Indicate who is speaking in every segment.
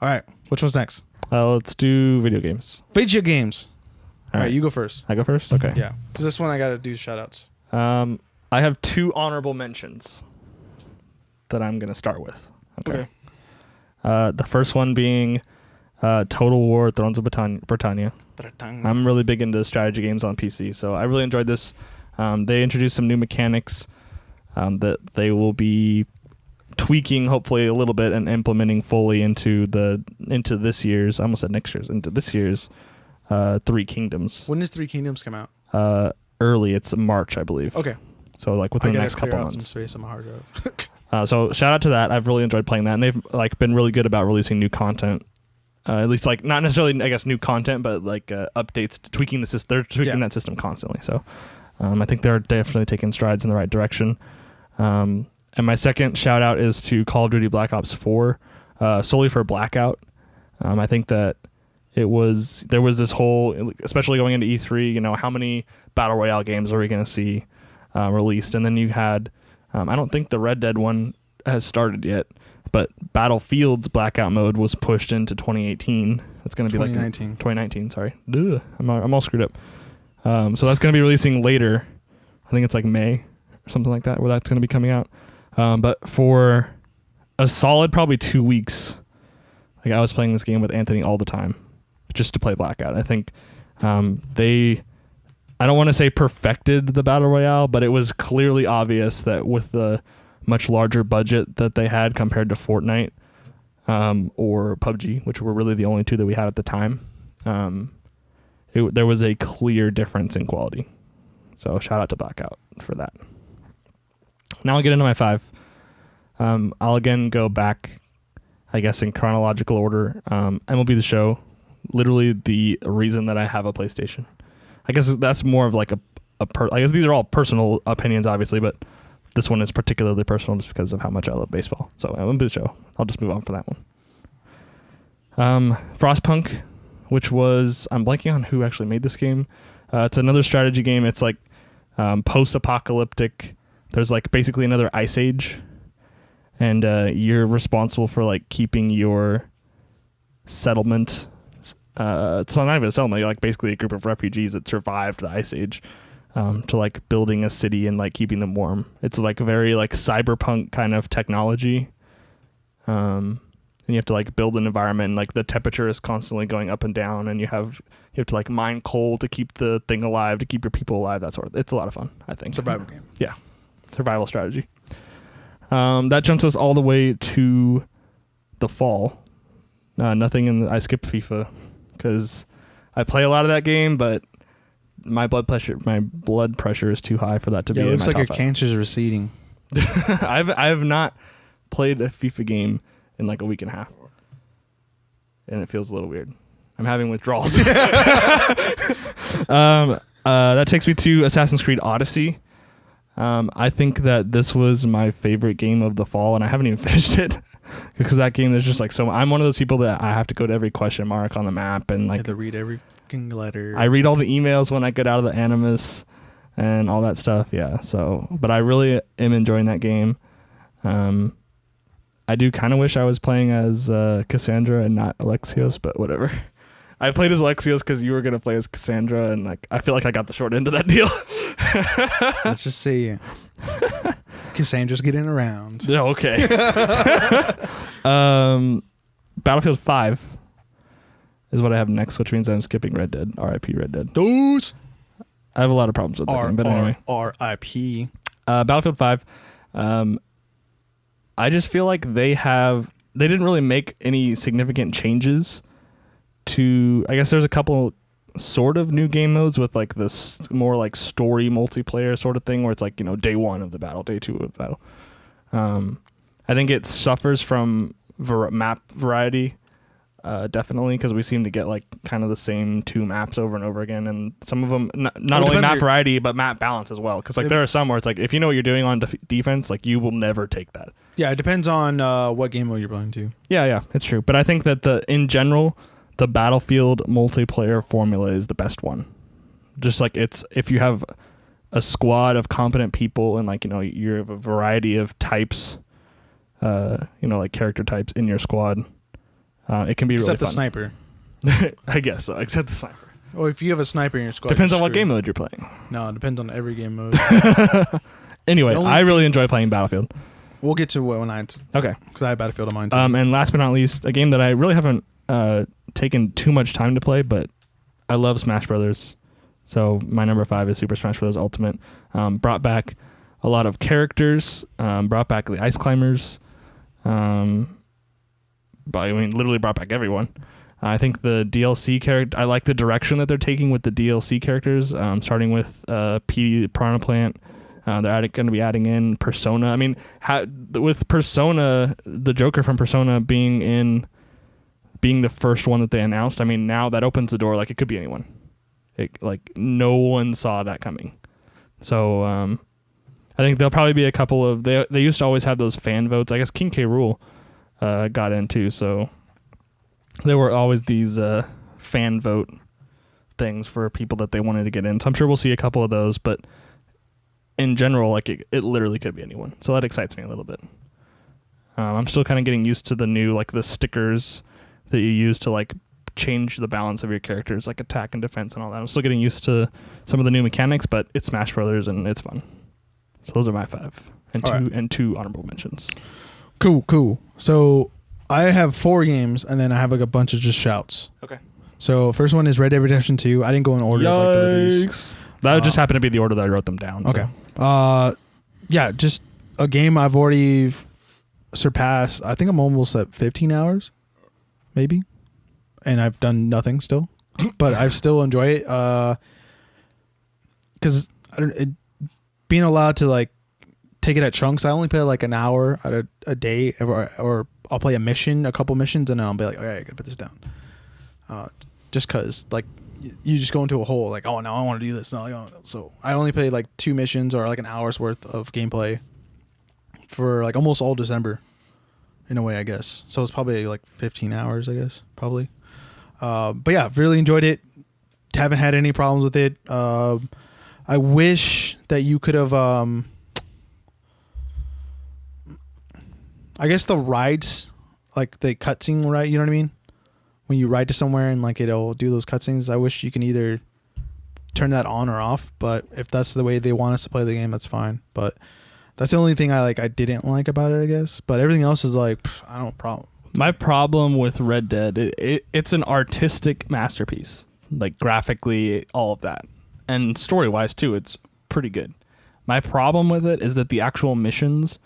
Speaker 1: All right. Which one's next?
Speaker 2: Let's do video games.
Speaker 1: Video games. All right. You go first.
Speaker 2: I go first? Okay.
Speaker 1: Yeah. Because this one I got to do shout outs.
Speaker 2: I have 2 honorable mentions that I'm going to start with. Okay. The first one being Total War Thrones of Britannia. I'm really big into strategy games on PC, so I really enjoyed this. They introduced some new mechanics that they will be tweaking hopefully a little bit and implementing fully into this year's, I almost said next year's, into this year's Three Kingdoms.
Speaker 1: When does Three Kingdoms come out?
Speaker 2: Early. It's March, I believe.
Speaker 1: Okay.
Speaker 2: So like within the next couple months.
Speaker 1: Some space on my hard drive.
Speaker 2: So shout out to that. I've really enjoyed playing that, and they've like been really good about releasing new content. At least like not necessarily I guess new content, but like updates, tweaking the system. They're tweaking that system constantly. So I think they're definitely taking strides in the right direction. And my second shout out is to Call of Duty Black Ops 4, solely for Blackout. I think that there was this whole, especially going into E3, how many Battle Royale games are we going to see released? And then you had, I don't think the Red Dead one has started yet, but Battlefield's Blackout mode was pushed into 2018. It's going to be 2019, sorry. Duh, I'm all screwed up. So that's going to be releasing later. I think it's like May or something like that, where that's going to be coming out. But for a solid probably 2 weeks, like I was playing this game with Anthony all the time just to play Blackout. I think I don't want to say perfected the Battle Royale, but it was clearly obvious that with the much larger budget that they had compared to Fortnite or PUBG, which were really the only 2 that we had at the time, there was a clear difference in quality. So shout out to Blackout for that. Now I'll get into my 5. I'll again go back, I guess, in chronological order. MLB The Show, literally the reason that I have a PlayStation. I guess that's more of like I guess these are all personal opinions, obviously, but this one is particularly personal just because of how much I love baseball. So MLB The Show. I'll just move on for that one. Frostpunk, which was, I'm blanking on who actually made this game. It's another strategy game. It's like post-apocalyptic. There's like basically another ice age, and you're responsible for like keeping your settlement. It's not even a settlement. You're like basically a group of refugees that survived the ice age, to like building a city and like keeping them warm. It's like very like cyberpunk kind of technology. And you have to like build an environment, and like the temperature is constantly going up and down, and you have to like mine coal to keep the thing alive, to keep your people alive. That sort of. It's a lot of fun, I think.
Speaker 1: Survival game.
Speaker 2: Yeah, survival strategy. That jumps us all the way to the fall. I skipped FIFA because I play a lot of that game, but my blood pressure is too high for that to be.
Speaker 1: Yeah, it looks like your
Speaker 2: five.
Speaker 1: cancer's receding.
Speaker 2: I have not played a FIFA game in like a week and a half, and it feels a little weird. I'm having withdrawals. That takes me to Assassin's Creed Odyssey. I think that this was my favorite game of the fall, and I haven't even finished it because that game is just like so. I'm one of those people that I have to go to every question mark on the map, and like
Speaker 1: I have to read every letter.
Speaker 2: I read all the emails when I get out of the Animus and all that stuff. Yeah. So, but I really am enjoying that game. I do kind of wish I was playing as Cassandra and not Alexios, but whatever. I played as Alexios because you were going to play as Cassandra, and like I feel like I got the short end of that deal.
Speaker 1: Let's just say Cassandra's getting around.
Speaker 2: Yeah, okay. Battlefield 5 is what I have next, which means I'm skipping Red Dead. R.I.P. Red Dead.
Speaker 1: Those.
Speaker 2: I have a lot of problems with that game, but anyway.
Speaker 1: R.I.P.
Speaker 2: Battlefield 5. I just feel like they didn't really make any significant changes to, I guess there's a couple sort of new game modes with like this more like story multiplayer sort of thing where it's like, day 1 of the battle, day 2 of the battle. I think it suffers from map variety, definitely, because we seem to get like kind of the same 2 maps over and over again, and some of them not only map variety but map balance as well, because like there are some where it's like if you know what you're doing on defense, like you will never take that.
Speaker 1: Yeah, it depends on what game mode you're playing too.
Speaker 2: Yeah, it's true, but I think that in general the Battlefield multiplayer formula is the best one. Just like if you have a squad of competent people and like you have a variety of types, like character types in your squad, It can be
Speaker 1: except
Speaker 2: really
Speaker 1: the
Speaker 2: fun.
Speaker 1: sniper.
Speaker 2: I guess so, except the sniper.
Speaker 1: Or if you have a sniper in your squad.
Speaker 2: Depends
Speaker 1: you're
Speaker 2: on what
Speaker 1: screwed.
Speaker 2: game mode you're playing.
Speaker 1: No, it depends on every game mode.
Speaker 2: Anyway,
Speaker 1: The only
Speaker 2: I really enjoy playing Battlefield.
Speaker 1: We'll get to it when
Speaker 2: Okay.
Speaker 1: because I have Battlefield on mine too.
Speaker 2: And last but not least, a game that I really haven't taken too much time to play, but I love Smash Brothers. So my number 5 is Super Smash Bros. Ultimate. Brought back a lot of characters. Brought back the Ice Climbers. But I mean, literally brought back everyone. I think the DLC character, I like the direction that they're taking with the DLC characters, starting with P Piranha Plant. They're going to be adding in Persona. I mean, with Persona, the Joker from Persona being the first one that they announced, I mean, now that opens the door. Like, it could be anyone. Like, no one saw that coming. So, I think there'll probably be a couple of... They used to always have those fan votes. I guess King K. Rool got in, too, so... There were always these fan vote things for people that they wanted to get in. So I'm sure we'll see a couple of those, but in general, like it literally could be anyone. So that excites me a little bit. I'm still kind of getting used to the new, like the stickers that you use to like change the balance of your characters, like attack and defense and all that. I'm still getting used to some of the new mechanics, but it's Smash Brothers and it's fun. So those are my 5 and two honorable mentions.
Speaker 1: Cool. So I have 4 games, and then I have like a bunch of just shouts.
Speaker 2: Okay.
Speaker 1: So first one is Red Dead Redemption 2. I didn't go in order of, like the release.
Speaker 2: That just happened to be the order that I wrote them down.
Speaker 1: Okay.
Speaker 2: So.
Speaker 1: Yeah, just a game I've already surpassed. I think I'm almost at 15 hours, maybe, and I've done nothing still, but I still enjoy it. Because being allowed to like take it at chunks. I only play like an hour at a day, or I'll play a couple missions, and then I'll be like, okay, I gotta put this down. Just cause like you just go into a hole, like, oh, now I want to do this. No, so I only played like 2 missions or like an hour's worth of gameplay for like almost all December, in a way, I guess. So it's probably like 15 hours, I guess, probably. But yeah, really enjoyed it. Haven't had any problems with it. I wish that you could have. I guess the rides, like the cutscene, right? You know what I mean? When you ride to somewhere and like it'll do those cutscenes. I wish you can either turn that on or off. But if that's the way they want us to play the game, that's fine. But that's the only thing I didn't like about it, I guess. But everything else is like, I don't problem.
Speaker 2: My problem with Red Dead, it's an artistic masterpiece, like graphically, all of that, and story wise too. It's pretty good. My problem with it is that the actual missions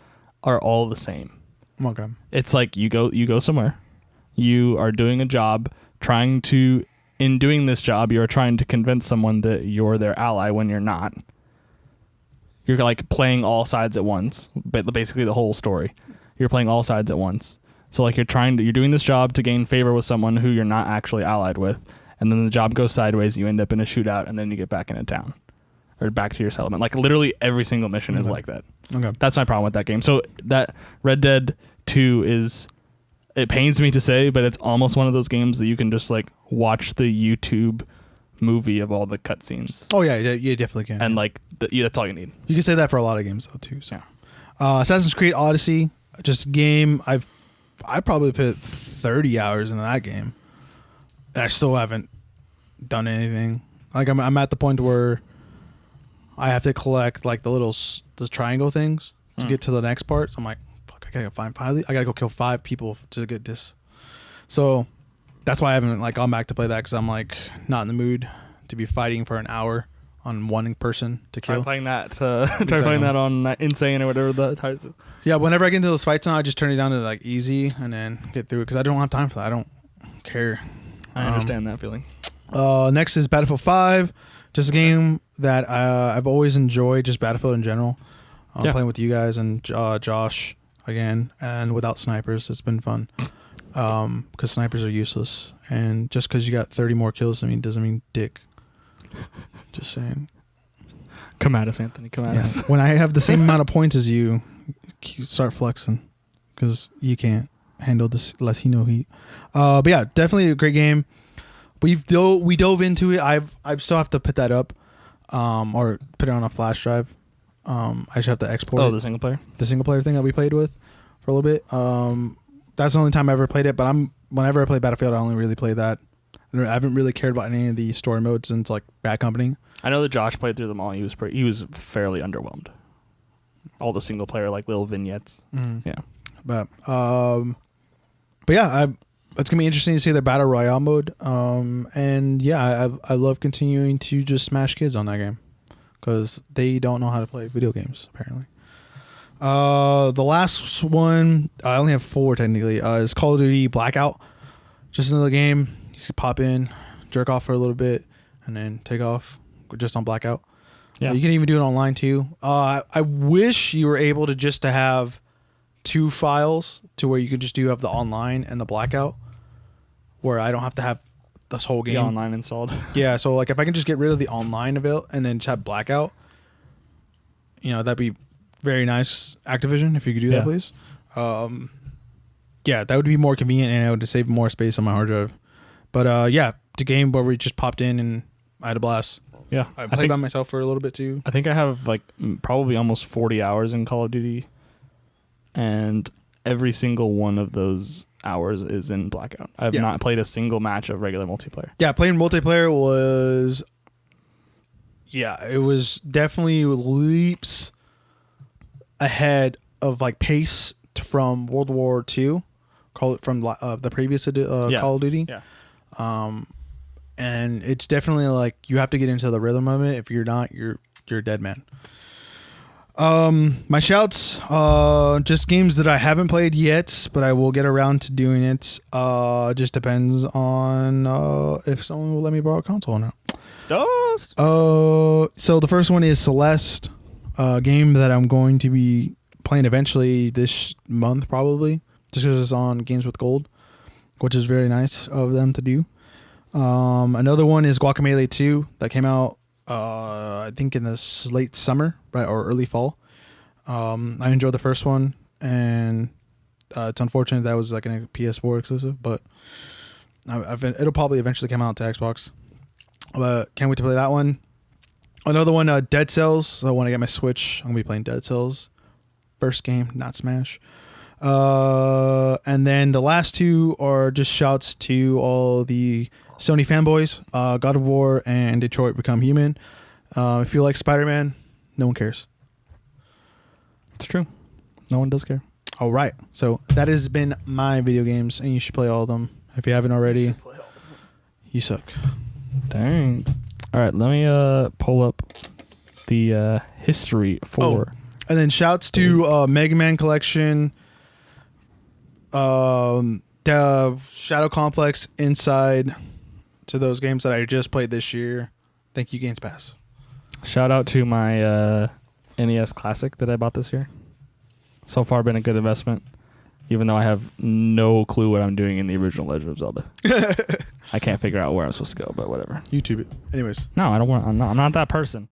Speaker 2: are all the same.
Speaker 1: Okay.
Speaker 2: It's like you go somewhere, you are doing a job, in doing this job, you're trying to convince someone that you're their ally when you're not. You're like playing all sides at once, but basically the whole story. You're playing all sides at once. So like you're doing this job to gain favor with someone who you're not actually allied with, and then the job goes sideways, you end up in a shootout, and then you get back into town. Or back to your settlement. Like literally every single mission is like that.
Speaker 1: Okay.
Speaker 2: That's my problem with that game. So that Red Dead 2 it pains me to say, but it's almost one of those games that you can just like watch the YouTube movie of all the cutscenes.
Speaker 1: Oh yeah, you definitely can.
Speaker 2: And like that's all you need.
Speaker 1: You can say that for a lot of games though too. So. Yeah. Assassin's Creed Odyssey, just a game I probably put 30 hours into that game, and I still haven't done anything. Like I'm at the point where I have to collect like the triangle things to get to the next part. So I'm like, fuck, I gotta find 5. I gotta go kill 5 people to get this. So that's why I haven't like gone back to play that, because I'm like not in the mood to be fighting for an hour on one person to kill.
Speaker 2: Try playing that. Try playing that on Insane or whatever the titles do.
Speaker 1: Yeah, whenever I get into those fights now, I just turn it down to like easy and then get through it, because I don't have time for that. I don't care.
Speaker 2: I understand that feeling.
Speaker 1: Next is Battlefield 5. Just a game that I've always enjoyed, just Battlefield in general. Playing with you guys and Josh again, and without snipers, it's been fun. Because snipers are useless, and just because you got 30 more kills, doesn't mean dick. Just saying.
Speaker 2: Come at us, Anthony. Come at us.
Speaker 1: When I have the same amount of points as you start flexing, because you can't handle this Latino heat. But yeah, definitely a great game. We dove into it. I still have to put that up, or put it on a flash drive. I just have to export.
Speaker 2: Oh, the single player.
Speaker 1: The single player thing that we played with for a little bit. That's the only time I ever played it. But I'm whenever I play Battlefield, I only really play that. I haven't really cared about any of the story modes since like Bad Company.
Speaker 2: I know that Josh played through them all. He was fairly underwhelmed. All the single player like little vignettes. Yeah.
Speaker 1: But yeah, it's gonna be interesting to see the battle royale mode. And yeah, I love continuing to just smash kids on that game because they don't know how to play video games apparently. The last one, I only have 4 technically. Is Call of Duty Blackout. Just another game. You can pop in, jerk off for a little bit, and then take off just on Blackout.
Speaker 2: Yeah.
Speaker 1: You can even do it online too. I wish you were able to have 2 files to where you could just have the online and the Blackout, where I don't have to have this whole game.
Speaker 2: The online installed.
Speaker 1: Yeah, so like if I can just get rid of the online of it and then just have Blackout, that'd be very nice. Activision, if you could do that, please. Yeah, that would be more convenient and it would save more space on my hard drive. But yeah, the game where we just popped in and I had a blast.
Speaker 2: Yeah,
Speaker 1: I played by myself for a little bit too.
Speaker 2: I think I have like probably almost 40 hours in Call of Duty, and every single one of those hours is in Blackout. I have not played a single match of regular multiplayer.
Speaker 1: Yeah, playing multiplayer was, it was definitely leaps ahead of like pace from World War II, from the previous Call of Duty.
Speaker 2: Yeah.
Speaker 1: And it's definitely like you have to get into the rhythm of it. If you're not, you're a dead man. My shouts, just games that I haven't played yet, but I will get around to doing it. Just depends on if someone will let me borrow a console or not.
Speaker 2: Dust.
Speaker 1: So the first one is Celeste, a game that I'm going to be playing eventually this month probably, just because it's on Games with Gold, which is very nice of them to do. Another one is Guacamelee 2 that came out I think in this late summer, right, or early fall. I enjoyed the first one, and it's unfortunate that was like a PS4 exclusive, but it'll probably eventually come out to Xbox. But can't wait to play that one. Another one, Dead Cells. So when I get my Switch, I'm gonna be playing Dead Cells. First game, not Smash. And then the last 2 are just shouts to all the Sony fanboys, God of War and Detroit Become Human. If you like Spider-Man, no one cares.
Speaker 2: It's true. No one does care.
Speaker 1: All right. So that has been my video games, and you should play all of them. If you haven't already, you suck.
Speaker 2: Dang. All right. Let me pull up the history for...
Speaker 1: And then shouts to Mega Man Collection, the Shadow Complex, Inside, to those games that I just played this year. Thank you, Games Pass.
Speaker 2: Shout out to my NES Classic that I bought this year. So far been a good investment, even though I have no clue what I'm doing in the original Legend of Zelda. I can't figure out where I'm supposed to go, but whatever.
Speaker 1: YouTube it. Anyways.
Speaker 2: No, I don't want. I'm not that person.